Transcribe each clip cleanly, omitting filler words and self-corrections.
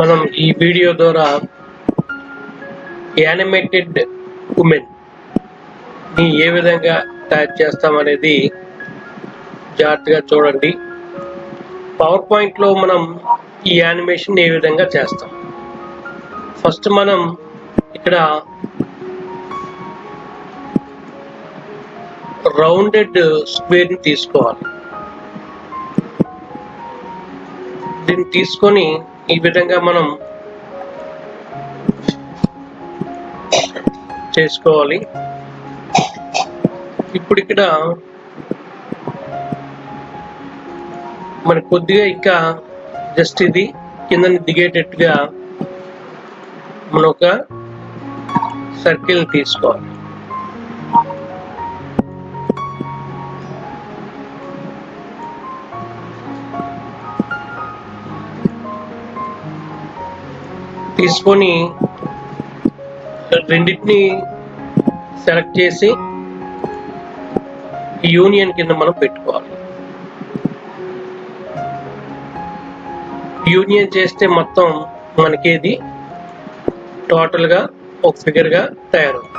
మనం ఈ వీడియో ద్వారా యానిమేటెడ్ ఉమెన్ ని ఏ విధంగా తయారు చేస్తామనేది జాగ్రత్తగా చూడండి. పవర్ పాయింట్ లో మనం ఈ యానిమేషన్ ఏ విధంగా చేస్తాం. ఫస్ట్ మనం ఇక్కడ రౌండెడ్ స్క్వేర్ ని తీసుకోవాలి. దీన్ని తీసుకొని ఈ విధంగా మనం చేసుకోవాలి. ఇప్పుడు ఇక్కడ మనకు కొద్దిగా ఇంకా జస్ట్ ఇది కిందని దిగేటట్టుగా మనం ఒక సర్కిల్ తీసుకోవాలి. తీసుకొని రెండింటిని సెలెక్ట్ చేసి యూనియన్ కింద మనం పెట్టుకోవాలి. యూనియన్ చేస్తే మొత్తం మనకి ఇది టోటల్ గా ఒక ఫిగర్ గా తయారవుతుంది.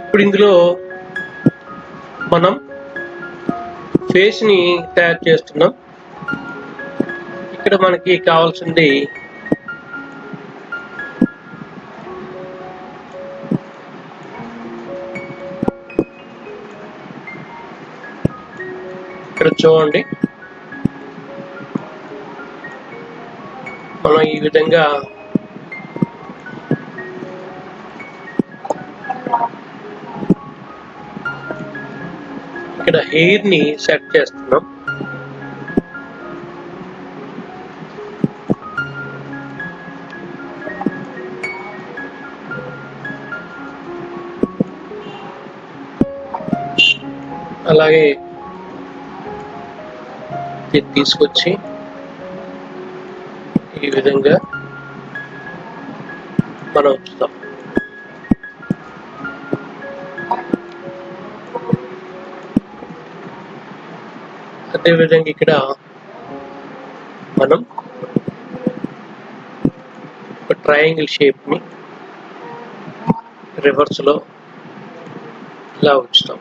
ఇప్పుడు ఇందులో మనం ఫేస్ ని తయారు చేస్తున్నాం. ఇక్కడ మనకి కావాల్సింది ఇక్కడ చూడండి, మనం ఈ విధంగా ఇక్కడ హెయిర్ ని సెట్ చేస్తున్నాం. అలాగే తీసుకొచ్చి ఈ విధంగా మనం ఉంచుతాం. అదేవిధంగా ఇక్కడ మనం ఒక ట్రయాంగిల్ షేప్ ని రివర్స్ లో ఇలా ఉంచుతాం.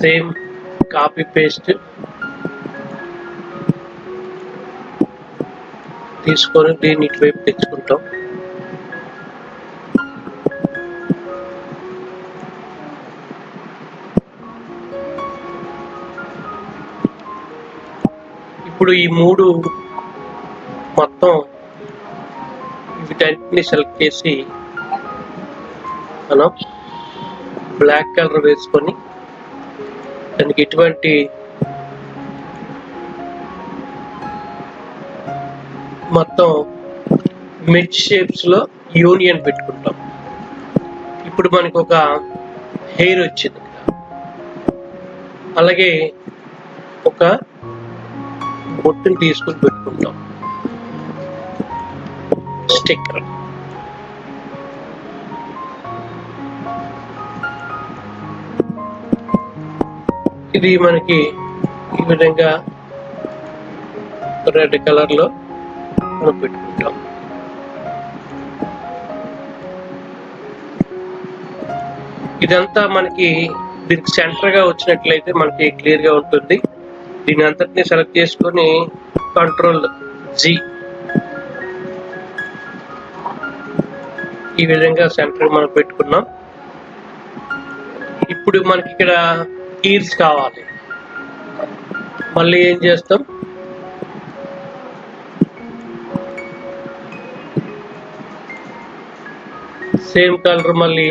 సేమ్ కాపీ పేస్ట్ తీసుకొని దీన్ని ఇటువైపు తెచ్చుకుంటాం. ఇప్పుడు ఈ మూడు మొత్తం వీటన్నిటిని సెలెక్ట్ చేసి మనం బ్లాక్ కలర్ వేసుకొని దానికి ఎటువంటి మొత్తం మిడ్ షేప్స్ లో యూనియన్ పెట్టుకుంటాం. ఇప్పుడు మనకు ఒక హెయిర్ వచ్చింది. అలాగే ఒక బొట్టుని తీసుకుని పెట్టుకుంటాం, స్టిక్కర్. ఇది మనకి ఈ విధంగా రెడ్ కలర్ లో మనం పెట్టుకుంటాం. ఇదంతా మనకి దీనికి సెంటర్ గా వచ్చినట్లయితే మనకి క్లియర్ గా ఉంటుంది. దీని అంతటిని సెలెక్ట్ చేసుకొని కంట్రోల్ జి ఈ విధంగా సెంటర్ మనం పెట్టుకున్నాం. ఇప్పుడు మనకి ఇక్కడ ఈర్స్ కావాలి. మళ్ళీ ఏం చేస్తాం, సేమ్ కలర్ మళ్ళీ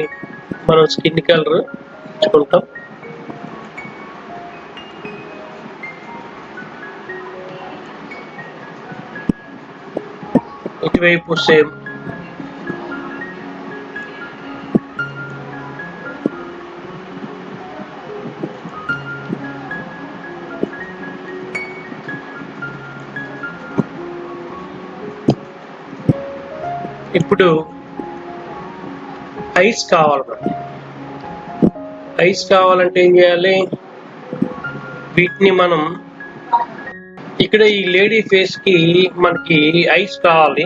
మనం స్కిన్ కలర్ ఇచ్చుకుంటాం. ఇటువైపు సేమ్. ఇప్పుడు ఐస్ కావాలన్నమాట. ఐస్ కావాలంటే ఏం చేయాలి, వీటిని మనం ఇక్కడ ఈ లేడీ ఫేస్ కి మనకి ఐస్ కావాలి.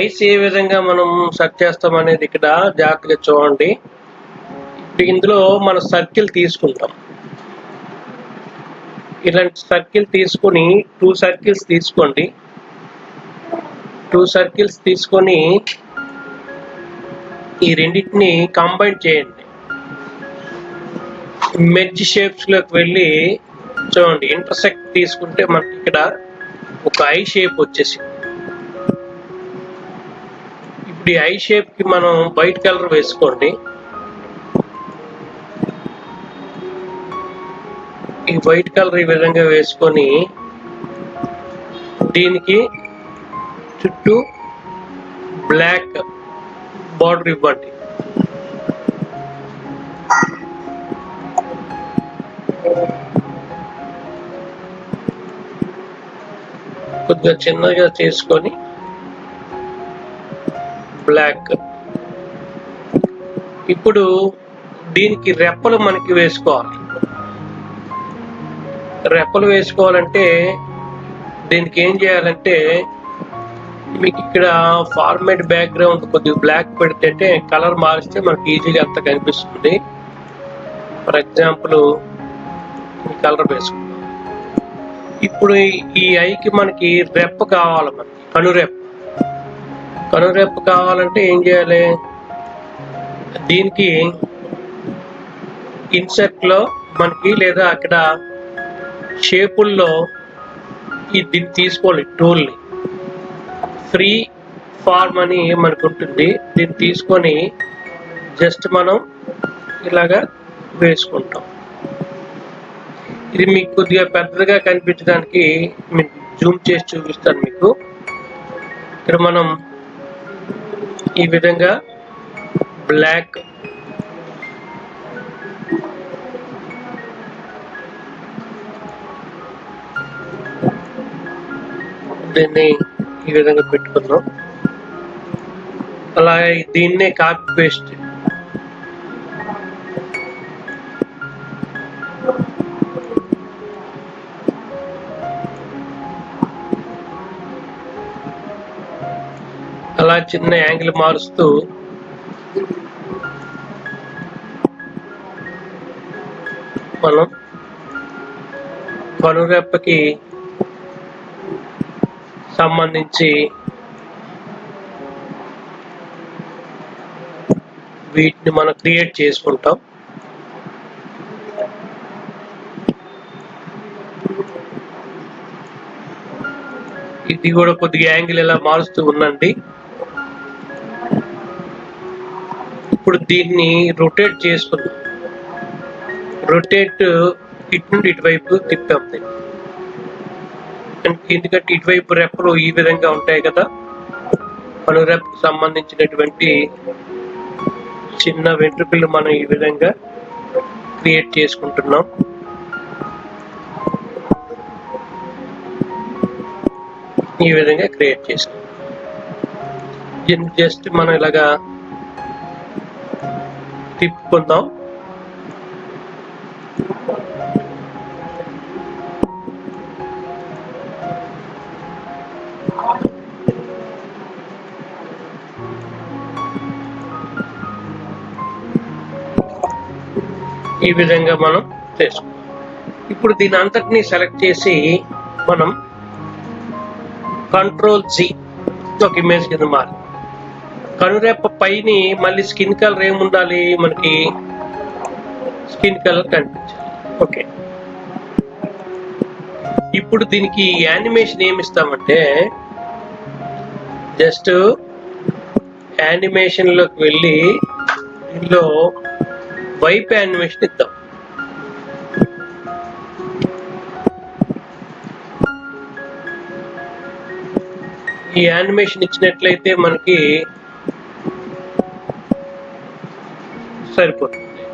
ఐస్ ఏ విధంగా మనం సెట్ చేస్తాం అనేది ఇక్కడ జాగ్రత్తగా చూడండి. ఇందులో మన సర్కిల్ తీసుకుంటాం. ఇలాంటి సర్కిల్ తీసుకొని 2 సర్కిల్స్ తీసుకోండి. 2 సర్కిల్స్ తీసుకొని ఈ రెండింటిని కంబైన్ చేయండి. మెర్జ్ షేప్స్ లోకి వెళ్ళి చూడండి, ఇంటర్సెక్ట్ తీసుకుంటే మనకి ఇక్కడ ఒక ఐ షేప్ వచ్చేసి. ఇప్పుడు ఈ ఐ షేప్ కి మనం వైట్ కలర్ వేసుకోండి. ఈ వైట్ కలర్ ఈ విధంగా వేసుకొని దీనికి చుట్టూ బ్లాక్ బార్డర్ ఇవ్వండి. కొద్దిగా చిన్నగా చేసుకొని బ్లాక్. ఇప్పుడు దీనికి రెప్పలు మనకి వేసుకోవాలి. రెప్పలు వేసుకోవాలంటే దీనికి ఏం చేయాలంటే, మీకు ఇక్కడ ఫార్మాట్ బ్యాక్గ్రౌండ్ కొద్దిగా బ్లాక్ పెడితే కలర్ మారిస్తే మనకి ఈజీగా అంత కనిపిస్తుంది. ఫర్ ఎగ్జాంపుల్ కలర్ వేసుకుంటాం. ఇప్పుడు ఈ ఐకి మనకి రెప్ప కావాలి, మనకి కనురెప్ప కావాలంటే ఏం చేయాలి, దీనికి ఇన్సెర్ట్ లో మనకి లేదా అక్కడ షేపుల్లో దీన్ని తీసుకోవాలి. టూల్ని ఫ్రీ ఫార్మ్ అని మనకు ఉంటుంది. దీన్ని తీసుకొని జస్ట్ మనం ఇలాగా వేసుకుంటాం. ఇది మీకు కొద్దిగా పెద్దగా కనిపించడానికి జూమ్ చేసి చూపిస్తాను మీకు. ఇక్కడ మనం ఈ విధంగా బ్లాక్ దీన్ని ఈ విధంగా పెట్టుకుందాం. అలాగే దీన్నే కాపీ పేస్ట్ అలా చిన్న యాంగిల్ మారుస్తూ మనం కనురెప్పకి సంబంధించి వీటిని మనం క్రియేట్ చేసుకుంటాం. ఇది కూడా కొద్దిగా యాంగిల్ ఎలా మారుస్తూ ఉండండి. ఇప్పుడు దీన్ని రొటేట్ చేసుకుందాం. రొటేట్ ఇటు నుండి ఇటువైపు తిప్పాం. ఎందుకంటే ఇటువైపు రెప్పలు ఈ విధంగా ఉంటాయి కదా, కనురెప్పకు సంబంధించినటువంటి చిన్న వెంట్రుకలు మనం ఈ విధంగా క్రియేట్ చేసుకుంటున్నాం. ఈ విధంగా క్రియేట్ చేసుకుంటాం. జస్ట్ మనం ఇలాగా తిప్పుకుందాం. ఈ విధంగా మనం చేసుకుంటాం. ఇప్పుడు దీని అంతటిని సెలెక్ట్ చేసి మనం Ctrl+Z ఒక ఇమేజ్ కింద మారి, కనురెప్ప పైని మళ్ళీ స్కిన్ కలర్ ఏముండాలి, మనకి స్కిన్ కలర్ కనిపించాలి. ఓకే, ఇప్పుడు దీనికి యానిమేషన్ ఏమి ఇస్తామంటే, జస్ట్ యానిమేషన్ లోకి వెళ్ళి దీనిలో వైప్ యానిమేషన్ ఇద్దాం. ఈ యానిమేషన్ ఇచ్చినట్లయితే మనకి సరిపోతుంది.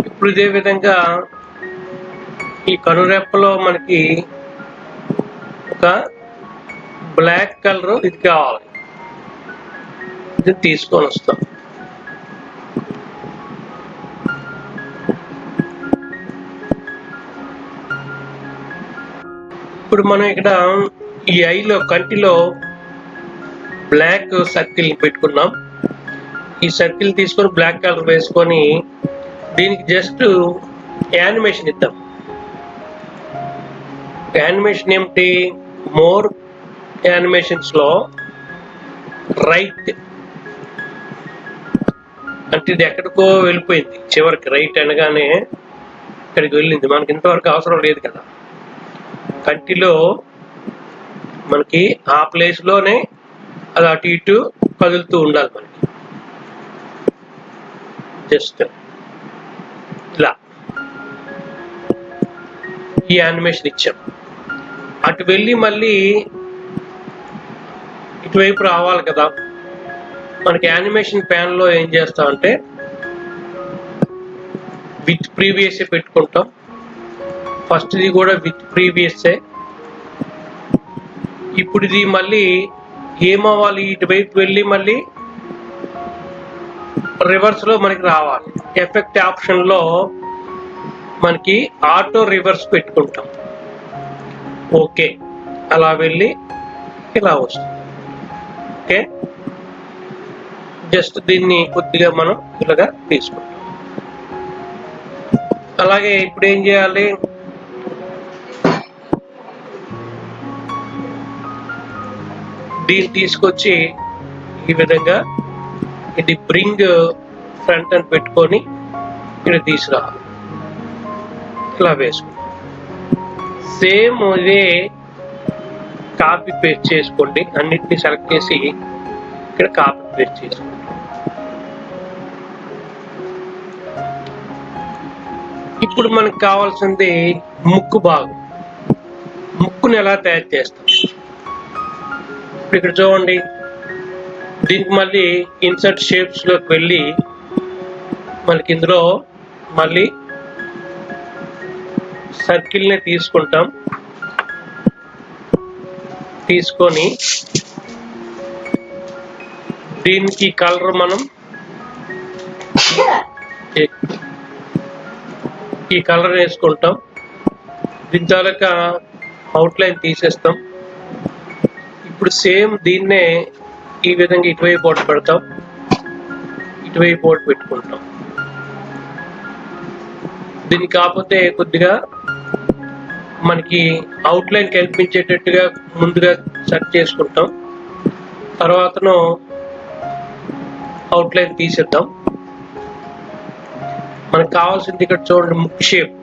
ఇప్పుడు ఇదే విధంగా ఈ కనురెప్పలో మనకి ఒక బ్లాక్ కలర్ ఇది కావాలి, ఇది తీసుకొని వస్తాం. ఇప్పుడు మనం ఇక్కడ ఈ ఐలో కంటిలో బ్లాక్ సర్కిల్ పెట్టుకున్నాం. ఈ సర్కిల్ తీసుకొని బ్లాక్ కలర్ వేసుకొని దీనికి జస్ట్ యానిమేషన్ ఇద్దాం. యానిమేషన్ ఏమిటి? మోర్ యానిమేషన్స్ లో రైట్ అంటే ఇది ఎక్కడికో వెళ్ళిపోయింది, చివరికి రైట్ అనగానే ఇక్కడికి వెళ్ళింది. మనకి ఇంతవరకు అవసరం లేదు కదా. కంటిలో మనకి ఆ ప్లేస్ లోనే అది అటు ఇటు కదులుతూ ఉండాలి. మనకి జస్ట్ ఇలా ఈ యానిమేషన్ ఇచ్చాం. అటు వెళ్ళి మళ్ళీ ఇటువైపు రావాలి కదా. మనకి యానిమేషన్ ప్యాన్ లో ఏం చేస్తామంటే విత్ ప్రీవియస్ పెట్టుకుంటాం. ఫస్ట్ ఇది కూడా విత్ ప్రీవియస్. ఇప్పుడు ఇది మళ్ళీ ఏమవ్వాలి, ఇటువైపు వెళ్ళి మళ్ళీ రివర్స్ లో మనకి రావాలి. ఎఫెక్ట్ ఆప్షన్ లో మనకి ఆటో రివర్స్ పెట్టుకుంటాం. ఓకే, అలా వెళ్ళి ఇలా వస్తుంది. ఓకే, జస్ట్ దీన్ని కొద్దిగా మనం ఇలాగా తీసుకుంటాం. అలాగే ఇప్పుడు ఏం చేయాలి, దీన్ని తీసుకొచ్చి ఈ విధంగా ఇది బ్రింగ్ ఫ్రంట్ అని పెట్టుకొని ఇక్కడ తీసుకురావాలి. ఇలా వేసుకుంటాం. సేమ్ ఇదే కాపీ పేస్ట్ చేసుకోండి. అన్నిటిని సెలెక్ట్ చేసి ఇక్కడ కాపీ పేస్ట్ చేసుకుంటాం. ఇప్పుడు మనకు కావాల్సింది ముక్కు భాగం. ముక్కుని ఎలా తయారు చేస్తాం? ఇక్కడ చూడండి, దీనికి మళ్ళీ ఇన్సర్ట్ షేప్స్ లోకి వెళ్ళి మనకి ఇందులో మళ్ళీ సర్కిల్ ని తీసుకుంటాం. తీసుకొని దీనికి కలర్ మనం ఈ కలర్ వేసుకుంటాం. దీని తాలూకా అవుట్లైన్ తీసేస్తాం. ఇప్పుడు సేమ్ దీన్నే ఈ విధంగా ఇటువైపు ఒకటి పెడతాం, ఇటువైపు ఒకటి పెట్టుకుంటాం. దీన్ని కాకపోతే కొద్దిగా మనకి అవుట్లైన్ కనిపించేటట్టుగా ముందుగా సెట్ చేసుకుంటాం. తర్వాతను అవుట్లైన్ తీసేద్దాం. మనకు కావాల్సింది ఇక్కడ చూడండి, ముక్కు షేప్.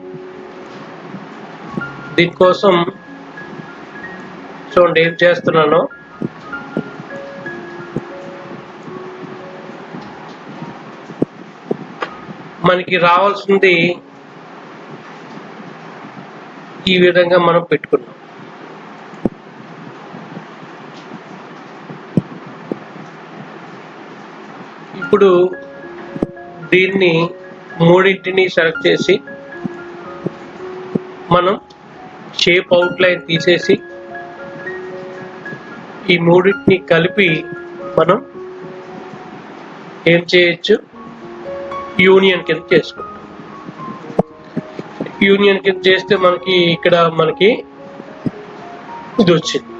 దీనికోసం చూడండి ఏం చేస్తున్నానో. మనకి రావాల్సింది ఈ విధంగా మనం పెట్టుకున్నాం. ఇప్పుడు దీన్ని మూడింటిని సెలెక్ట్ చేసి మనం షేప్ అవుట్లైన్ తీసేసి ఈ మూడింటిని కలిపి మనం ఏం చేయొచ్చు, యూనియన్ కింద చేసుకుంటాం. యూనియన్ కింద చేస్తే మనకి ఇక్కడ మనకి ఇది వచ్చింది.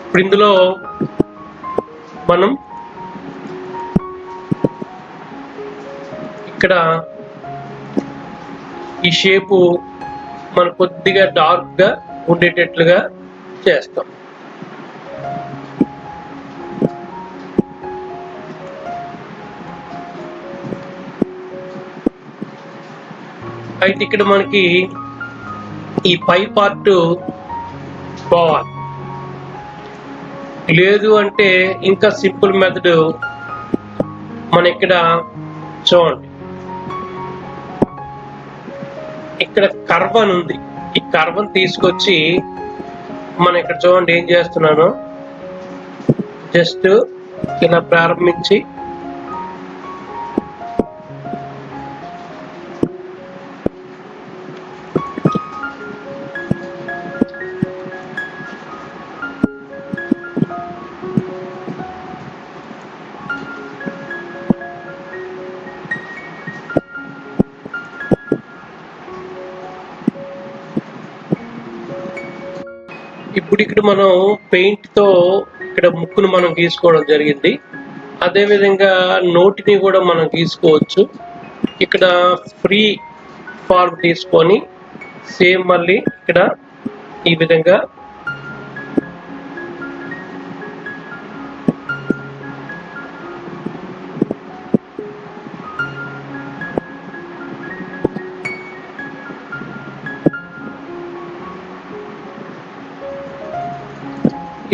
ఇప్పుడు ఇందులో మనం ఇక్కడ ఈ షేపు మనం కొద్దిగా డార్క్ గా ఉండేటట్లుగా చేస్తాం. అయితే ఇక్కడ మనకి ఈ పై పార్ట్ పోవాలి. లేదు అంటే ఇంకా సింపుల్ మెథడ్ మన ఇక్కడ చూడండి, ఇక్కడ కర్వ్ అని ఉంది. ఈ కర్వ్ని తీసుకొచ్చి మనం ఇక్కడ చూడండి ఏం చేస్తున్నాను, జస్ట్ ఇలా ప్రారంభించి ఇప్పుడు ఇక్కడ మనం పెయింట్ తో ఇక్కడ ముక్కును మనం గీసుకోవడం జరిగింది. అదే విధంగా నోటిని కూడా మనం గీసుకోవచ్చు. ఇక్కడ ఫ్రీ ఫార్మ్ తీసుకొని సేమ్ మళ్ళీ ఇక్కడ ఈ విధంగా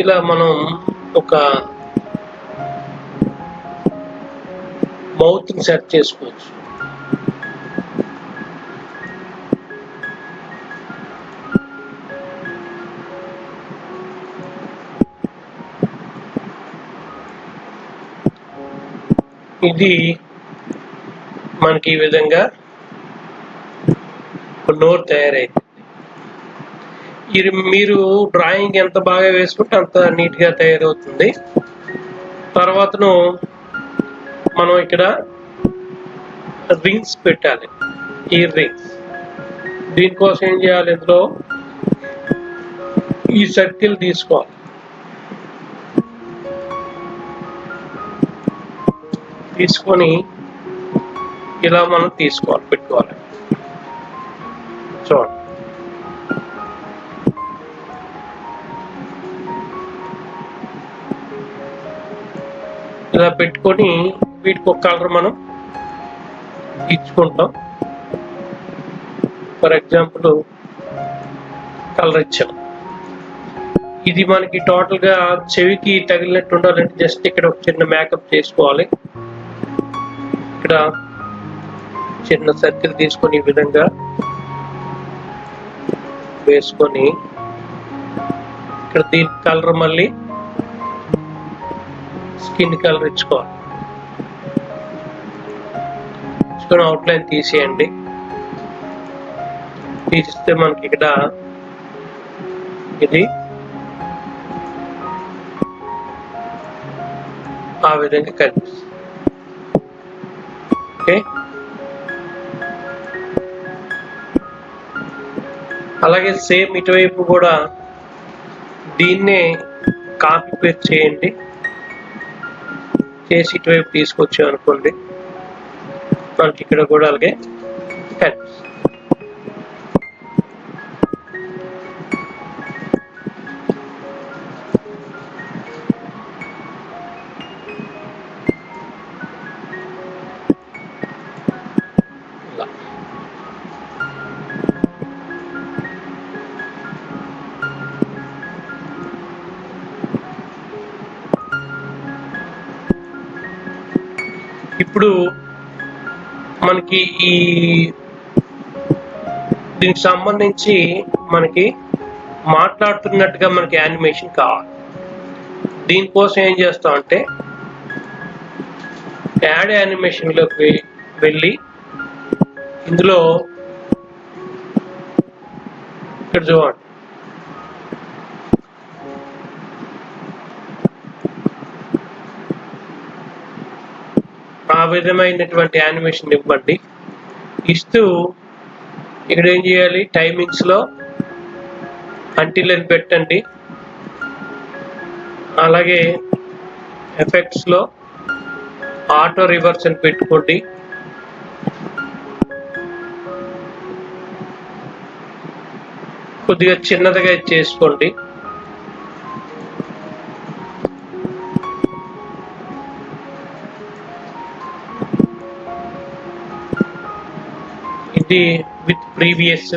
ఇలా మనం ఒక మౌత్ ని సెట్ చేసుకోవచ్చు. ఇది మనకి ఈ విధంగా నోరు తయారైంది. ఇది మీరు డ్రాయింగ్ ఎంత బాగా వేసుకుంటే అంత నీట్ గా తయారవుతుంది. తర్వాతను మనం ఇక్కడ రింగ్స్ పెట్టాలి, ఇయర్ రింగ్స్. దీనికోసం ఏం చేయాలి, ఇందులో ఈ సర్కిల్ తీసుకోవాలి. తీసుకొని ఇలా మనం తీసుకోవాలి, పెట్టుకోవాలి. చూడండి, ఇలా పెట్టుకొని వీటికి ఒక కలర్ మనం ఇచ్చుకుంటాం. ఫర్ ఎగ్జాంపుల్ కలర్ ఇచ్చాం. ఇది మనకి టోటల్ గా చెవికి తగిలినట్టు ఉండాలంటే జస్ట్ ఇక్కడ ఒక చిన్న మేకప్ చేసుకోవాలి. ఇక్కడ చిన్న సర్కిల్ తీసుకొని ఈ విధంగా వేసుకొని ఇక్కడ దీని కలర్ మళ్ళీ స్కిన్ కలర్ ఇచ్చుకోవాలి. ఇచ్చుకొని అవుట్లైన్ తీసేయండి. తీసిస్తే మనకి ఇక్కడ ఇది ఆ విధంగా కనిపిస్తుంది. ఓకే, అలాగే సేమ్ ఇటువైపు కూడా దీన్నే కాపీ పేస్ట్ చేయండి. చేసి ఇటువైపు తీసుకొచ్చాం అనుకోండి, మనకి ఇక్కడ కూడా అలాగే కనిపిస్తుంది. ఇప్పుడు మనకి దీనికి సంబంధించి మనకి మాట్లాడుతున్నట్టుగా మనకి యానిమేషన్ కావాలి. దీనికోసం ఏం చేస్తాం అంటే యాడ్ యానిమేషన్ లోకి వెళ్ళి ఇందులో ఇక్కడ చూడండి, ఆ విధమైనటువంటి యానిమేషన్ ఇవ్వండి. ఇస్తూ ఇక్కడ ఏం చేయాలి, టైమింగ్స్ లో అంటిల్ అని పెట్టండి. అలాగే ఎఫెక్ట్స్ లో ఆటో రివర్స్ అని పెట్టుకోండి. కొద్దిగా చిన్నదిగా చేసుకోండి. ఇది విత్ ప్రీవియస్.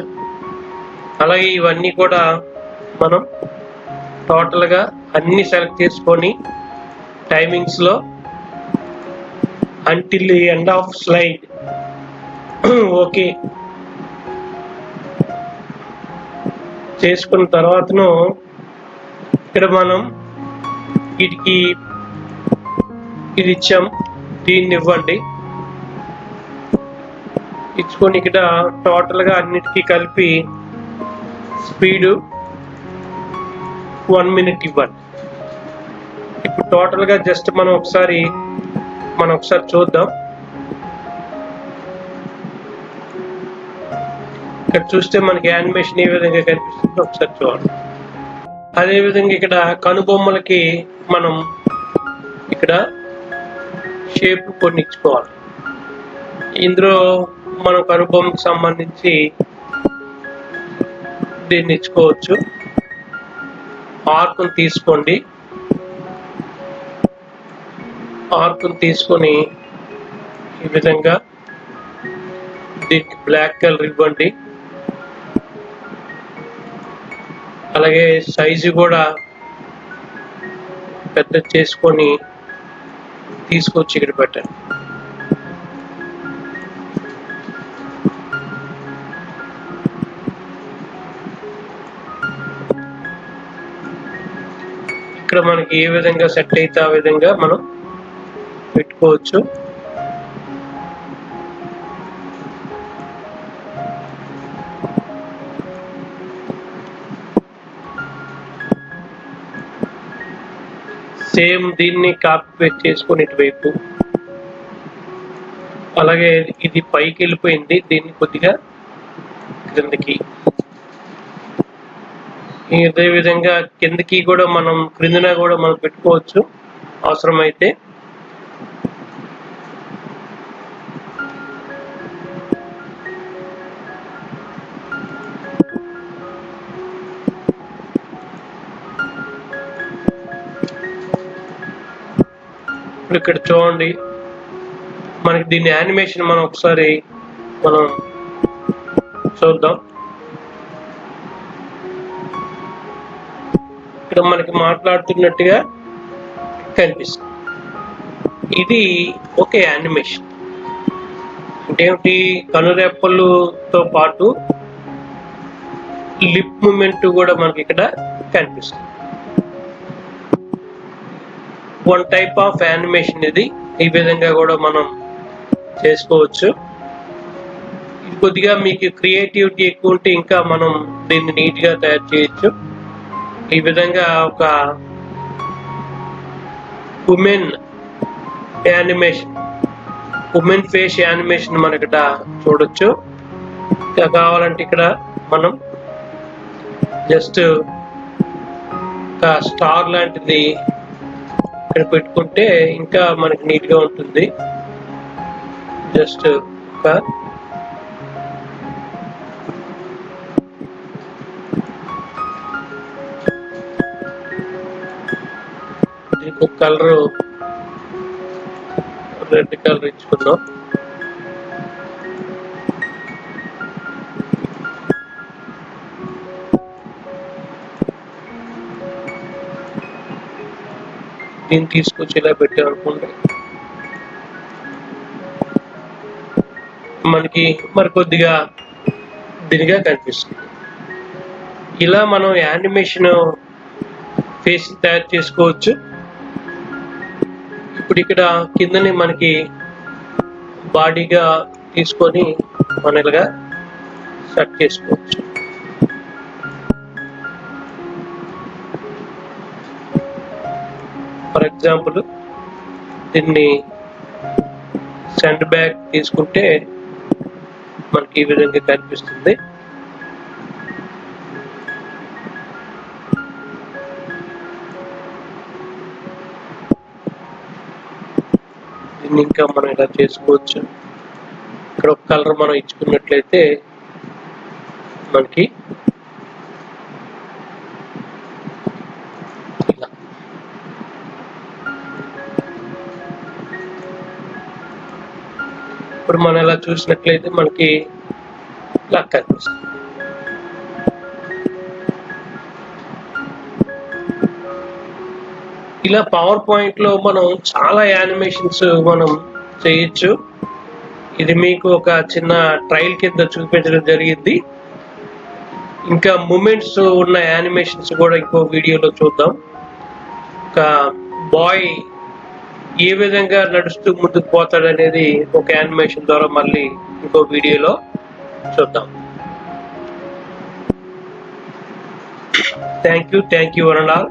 అలాగే ఇవన్నీ కూడా మనం టోటల్ గా అన్ని సెలెక్ట్ చేసుకొని టైమింగ్స్ లో until end of slide okay చేసుకున్న తర్వాతను ఇక్కడ మనం వీటికి ఇది ఇచ్చాం, దీన్ని ఇవ్వండి. ఇచ్చుకొని ఇక్కడ టోటల్ గా అన్నిటికీ కలిపి స్పీడ్ 1 minute ఇవ్వండి. ఇప్పుడు టోటల్ గా జస్ట్ మనం ఒకసారి చూద్దాం. ఇక్కడ చూస్తే మనకి యానిమేషన్ ఏ విధంగా కనిపిస్తుందో ఒకసారి చూడండి. అదేవిధంగా ఇక్కడ కనుబొమ్మలకి మనం ఇక్కడ షేప్ కొన్ని ఇచ్చుకోవాలి. ఇందులో మనం కనుబొమ్మకి సంబంధించి దీన్ని ఇచ్చుకోవచ్చు. ఆర్క్ని తీసుకోండి. ఆర్క్ని తీసుకొని ఈ విధంగా దీనికి బ్లాక్ కలర్ ఇవ్వండి. అలాగే సైజు కూడా పెద్ద చేసుకొని తీసుకొచ్చి ఇక్కడ పెట్టండి. ఇక్కడ మనకి ఏ విధంగా సెట్ అయితే ఆ విధంగా మనం పెట్టుకోవచ్చు. సేమ్ దీన్ని కాపీ పేస్ట్ చేసుకొని ఇటువైపు, అలాగే ఇది పైకి వెళ్ళిపోయింది, దీన్ని కొద్దిగా క్రిందకి, ఇదే విధంగా కిందకి కూడా మనం క్రిందన కూడా మనం పెట్టుకోవచ్చు అవసరమైతే. ఇప్పుడు ఇక్కడ చూడండి, మనకి దీని యానిమేషన్ మనం ఒకసారి మనం చూద్దాం. ఇక్కడ మనకి మాట్లాడుతున్నట్టుగా కనిపిస్తుంది. ఇది ఒక యానిమేషన్. అంటే ఏమిటి, కనురెప్పలతో పాటు లిప్ మూమెంట్ కూడా మనకి ఇక్కడ కనిపిస్తుంది. వన్ టైప్ ఆఫ్ యానిమేషన్ ఇది. ఈ విధంగా కూడా మనం చేసుకోవచ్చు. ఇది కొద్దిగా మీకు క్రియేటివిటీ ఎక్కువ ఉంటే ఇంకా మనం దీన్ని నీట్గా తయారు చేయొచ్చు. ఈ విధంగా ఒక women animation, women face animation మనం ఇక్కడ చూడొచ్చు. ఇంకా కావాలంటే ఇక్కడ మనం జస్ట్ ఒక స్టార్ లాంటిది ఇక్కడ పెట్టుకుంటే ఇంకా మనకి నీట్గా ఉంటుంది. జస్ట్ ఒక దీనికి కలర్ రెడ్ కలర్ ఇచ్చుకుందాం. దీన్ని తీసుకొచ్చి ఇలా పెట్టామనుకోండి, మనకి మరి కొద్దిగా దీనిగా కనిపిస్తుంది. ఇలా మనం యానిమేషన్ ఫేస్ తయారు చేసుకోవచ్చు. ఇప్పుడు ఇక్కడ కిందని మనకి బాడీగా తీసుకొని మనం ఇలాగా సెట్ చేసుకోవచ్చు. ఫర్ ఎగ్జాంపుల్ దీన్ని సెండ్ బ్యాక్ తీసుకుంటే మనకి ఈ విధంగా కనిపిస్తుంది. దీన్ని ఇంకా మనం ఇలా చేసుకోవచ్చు. ఇక్కడ ఒక కలర్ మనం ఇచ్చుకున్నట్లయితే మనకి ఇలా. ఇప్పుడు మనం ఇలా చూసినట్లయితే మనకి ఇలా కనిపిస్తుంది. ఇలా పవర్ పాయింట్ లో మనం చాలా యానిమేషన్స్ మనం చేయొచ్చు. ఇది మీకు ఒక చిన్న ట్రయల్ కింద చూపించడం జరిగింది. ఇంకా మూమెంట్స్ ఉన్న యానిమేషన్స్ కూడా ఇంకో వీడియోలో చూద్దాం. ఒక బాయ్ ఏ విధంగా నడుస్తూ ముందుకు పోతాడు అనేది ఒక యానిమేషన్ ద్వారా మళ్ళీ ఇంకో వీడియోలో చూద్దాం. Thank you one and all.